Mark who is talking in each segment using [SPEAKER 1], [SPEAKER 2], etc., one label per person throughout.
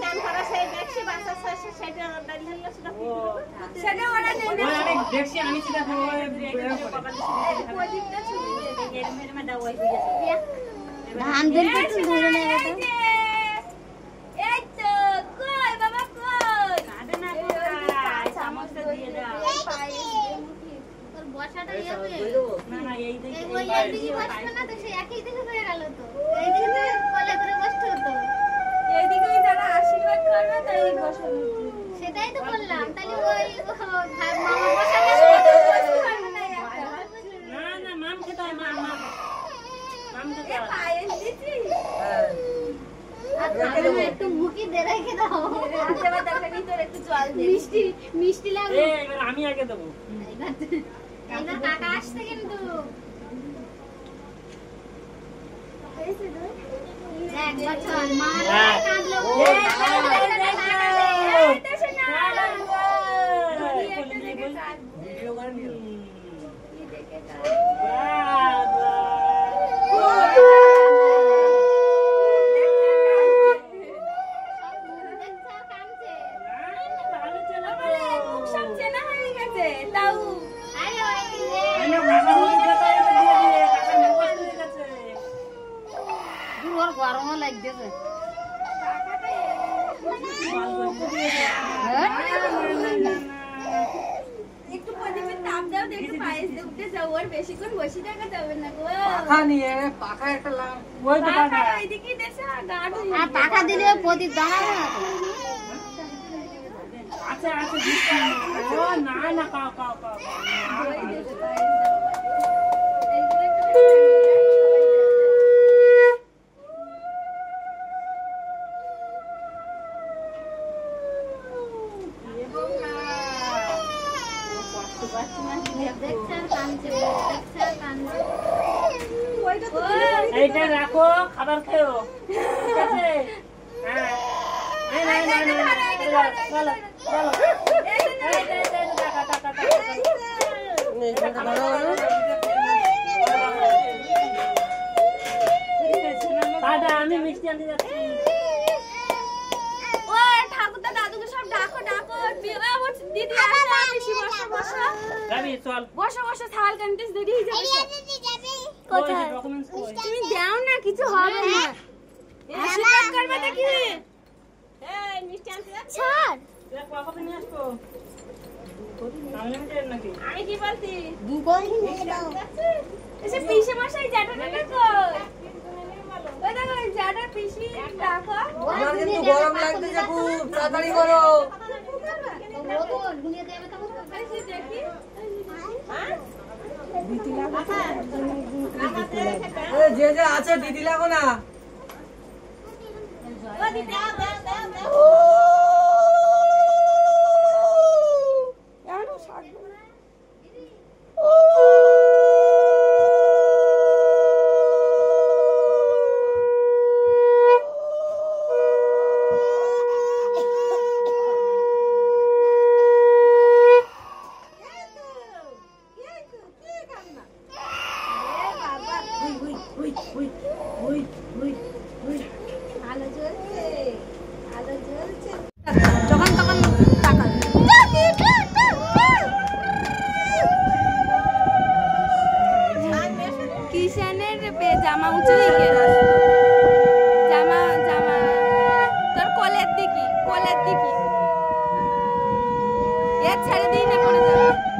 [SPEAKER 1] চান করা সেই দেখছি বাসা শেষে সেটা অর্ডার নিল সেটা
[SPEAKER 2] সেটা অর্ডার নেই না
[SPEAKER 3] অনেক দেখছি আমি সেটা
[SPEAKER 1] প্রদীপটা ছবি এর মেরে দাও ওই হয়ে
[SPEAKER 4] ধান দিন তো ধরে নেই এটা
[SPEAKER 2] এই তো কই বাবা কই
[SPEAKER 1] কাটে না চামচটা দিয়ে দাও
[SPEAKER 4] তোর বসাটা ইয়ে হয়ে
[SPEAKER 1] না না এই
[SPEAKER 4] এই
[SPEAKER 1] দেখি
[SPEAKER 4] ওই দিকে বসবে না তো সেই একই দিকে হয়ে গেল তো এই দিকে তো কোলে করে বসতে হতো
[SPEAKER 2] এইদিকে যারা আশীর্বাদ করবে তাই বসানো
[SPEAKER 4] সেটাই তো বললাম তাহলে ওই মামা বসাটা
[SPEAKER 1] না না মাম খেতে হয় মাম মাম খেতে হয়
[SPEAKER 2] পায়েস দিছি
[SPEAKER 4] একটু মুখি দে রেখে দাও
[SPEAKER 2] এবার দেখো ভিতরে একটু জল দে
[SPEAKER 4] মিষ্টি মিষ্টি লাগবে
[SPEAKER 3] এবার আমি আগে দেবো
[SPEAKER 4] এইবার কাকা আসছে কিন্তু দেখ বছর মা কাঁদলো
[SPEAKER 3] ভিডিও করে নিও
[SPEAKER 4] গরমও লাগতেছে
[SPEAKER 2] একটু প্রদীপের তাপ দাও একটু পায়েস দিয়ে উঠে যাও আর বেশিক্ষণ বসে থাকা যাবে না গো
[SPEAKER 3] পাখা নিয়ে পাখা একটা ওই তো পাখা
[SPEAKER 2] এইদিকে দেশে গাড়
[SPEAKER 4] আর পাখা দিলে প্রদীপ দাঁড়াবে না
[SPEAKER 3] আচ্ছা আচ্ছা দিচ্ছি ও না না কাও কাও কাও এইটা রাখো খাবার খেও ঠিক আছে হ্যাঁ এই না না না চলো চলো দাদা আমি মিষ্টি আনতে যাচ্ছি
[SPEAKER 2] ও ঠাকুরদা দাদুকে সব ডাকো ডাকো আমার দিদি আসছে বেশি বসো বসো
[SPEAKER 3] যাবি চল
[SPEAKER 2] বসো বসো থাল কান্টিস দেরি হয়ে যাবে
[SPEAKER 3] কোথায় ডকুমেন্টস কই
[SPEAKER 2] তুমি দাও না কিছু হবে না আশীর্বাদ করবে নাকি
[SPEAKER 1] এই মিষ্টি আনতে যাচ্ছি
[SPEAKER 4] ছাড়
[SPEAKER 3] তুই কখন নিয়ে আসবো আনলিমিটেড নাকি
[SPEAKER 1] আমি কি বলছি
[SPEAKER 4] দু করে নিয়ে দাও
[SPEAKER 2] এসে পিসে মশাই জ্যাঠাটা ডাকো ওই দেখো জ্যাঠা পিসি ডাকো
[SPEAKER 5] আমার কিন্তু গরম লাগতেছে খুব তাড়াতাড়ি করো
[SPEAKER 4] দুনিয়া দেবে তো
[SPEAKER 2] এসে দেখি
[SPEAKER 5] যে যে আছে দিদি লাগো না
[SPEAKER 2] ও দিদি দাও দাও দাও দাও
[SPEAKER 4] যখন তখন তাকাবে
[SPEAKER 2] কিষানের জামা উঁচু দিকে জামা জামা তোর কোলের দিকে এর ছেড়ে দিই না পড়ে যাবে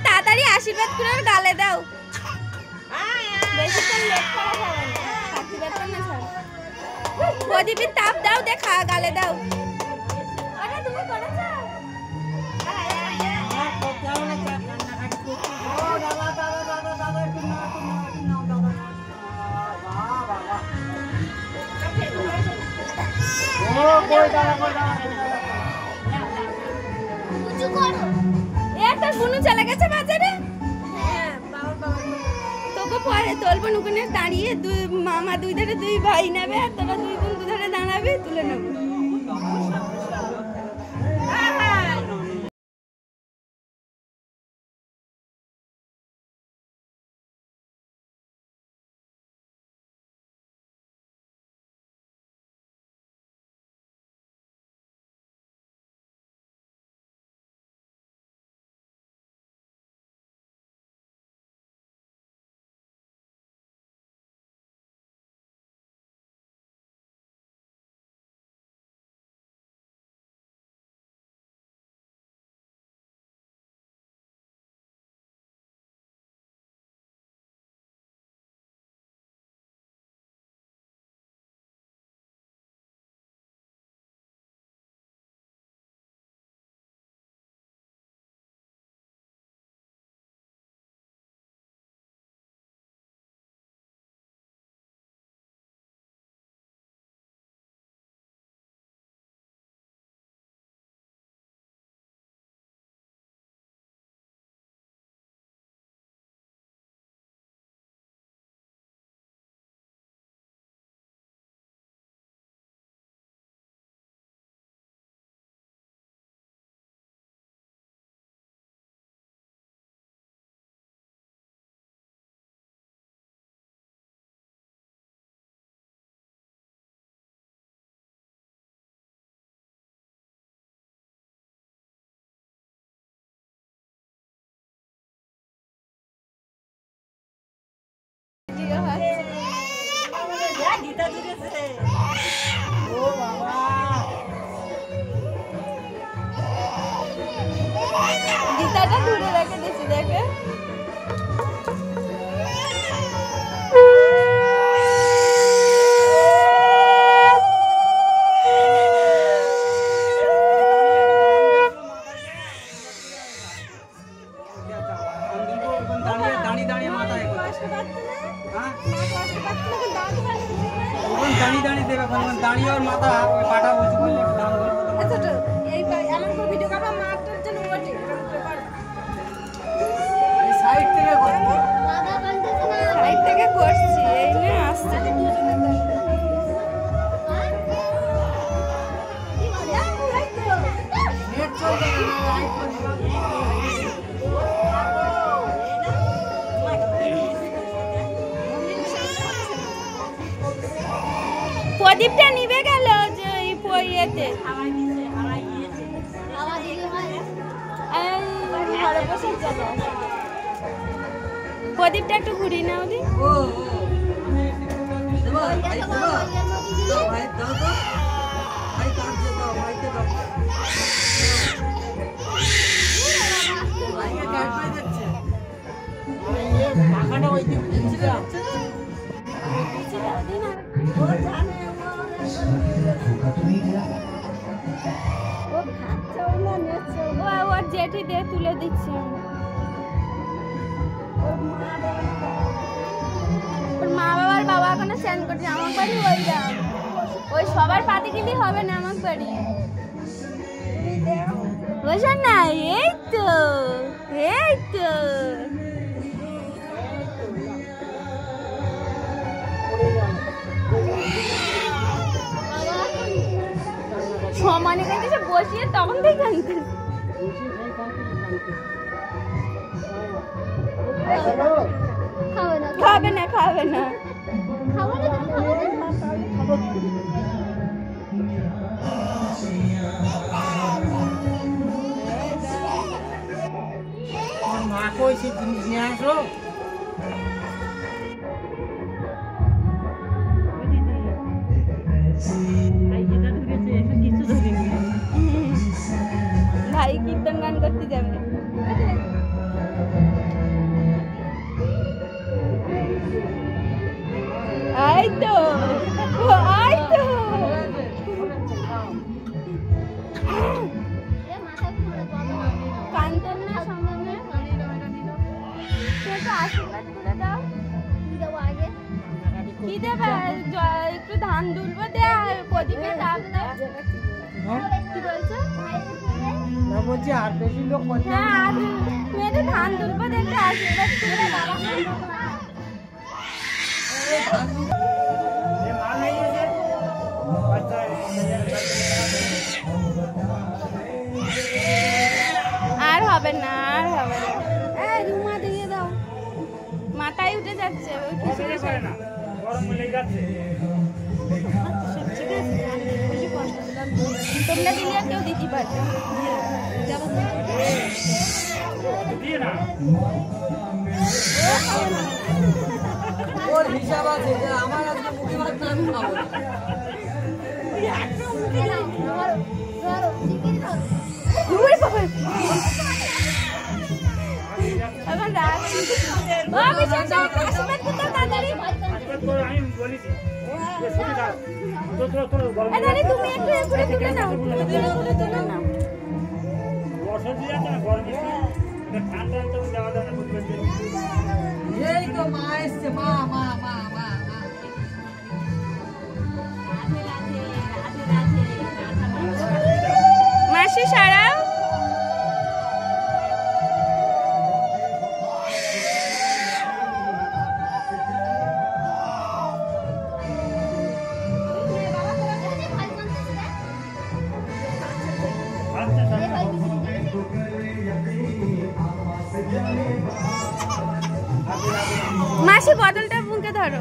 [SPEAKER 2] তাড়াতাড়ি আশীর্বাদ করে গালে দাও বেশিক্ষণ লেট করা যাবে না আশীর্বাদটা না ছাড়ো প্রদীপের তাপ দাও দেখা গালে দাও আরে তুমি করেছো তোর বুনু চলে গেছে বাজারে তোকে পরে তোর বোন ওখানে দাঁড়িয়ে মামা দুই ধারে দুই ভাই নেবে আর তোরা দুই বোন দুই ধারে দাঁড়াবে জানাবি, তুলে নেবো।
[SPEAKER 1] গীতা দিয়েছে। ও বাবা,
[SPEAKER 2] গীতাটা দূরে রেখে দিয়েছি, দেখে
[SPEAKER 5] দাঁড়িয়ে দাঁড়িয়ে মাথায় দাঁড়িয়ে দাঁড়িয়ে দেবে, দাঁড়িয়ে ওর মাথা পাটা উঁচু করলে সাইড থেকে
[SPEAKER 2] সাইড থেকে করছি, এই নিয়ে আসছে।
[SPEAKER 5] নেট চলবে না, লাইট
[SPEAKER 2] প্রদীপটা নিবে গেল যে ইয়েতে ঘরে বসে যাবো। প্রদীপটা একটু ঘুরিয়ে নাও দি।
[SPEAKER 5] ও দেবো ভাই, দেবো দাও ভাই, দাও তো ভাই, কাটছে দাও ভাইকে, দাও ভাইকে কাট করে দিচ্ছে।
[SPEAKER 1] টাকাটা ওই দিকে দিচ্ছি না।
[SPEAKER 2] ওর জেঠি দিয়ে তুলে দিচ্ছে। ওর মা বাবার বাবা এখন স্যান করছে। আমার বাড়ি ওই সবার পাতি গেলে হবে না, আমার বাড়ি বুঝলেন না? এই তো এই তো সমানে কাছে বসিয়ে তখন থেকে কানতে খাবে না, খাবে না।
[SPEAKER 1] মাকে ওই সে জিনিস নিয়ে আসো।
[SPEAKER 2] ভাই কীর্তন গান করতে যাবে। এই তো এই তো কান্তন না সামনে তো আশীর্বাদ করে দাও। কি দেবে? একটু ধান দুলবো দে, আর প্রদীপে তাপ দেয়। কি বলছো?
[SPEAKER 1] না বলছি আর বেশি লোক করছে।
[SPEAKER 2] হ্যাঁ, আর তুমি একটু ধান দুলবো দেখতে আশীর্বাদ করে বাবা।
[SPEAKER 1] মাল হয়ে গেছে।
[SPEAKER 2] না আর হবে না। এই রুমা দিয়ে দাও, মাথায় উঠে যাচ্ছে। ওই কিছু
[SPEAKER 3] কবে পারে না গরম লেগে যাচ্ছে
[SPEAKER 2] তোমরা দিলে আর কেউ দিতে পারবে না।
[SPEAKER 3] দিয়ে না
[SPEAKER 5] ওর হিসাব আছে যে আমার আজকে মুখে ভাত না আমি খাবো না।
[SPEAKER 2] এখন রাখছি। ও বিশাল আশীর্বাদ করতে তাড়াতাড়ি।
[SPEAKER 3] আজকে তো আমি বলেছি যে শুনে দাও তো গরম
[SPEAKER 2] এই দাঁড়ি তুমি একটু একটু তুলে নাও, তুলে নাও।
[SPEAKER 3] বর্ষা দিয়ে যাচ্ছে না গরম দিচ্ছে এটা ঠান্ডা তো যাওয়া যায় না বুঝতে
[SPEAKER 5] এই তো মা এসছে, মা মা মা মা মা।
[SPEAKER 2] মাসি সারাও। মাসি বদলটা মুখে ধরো।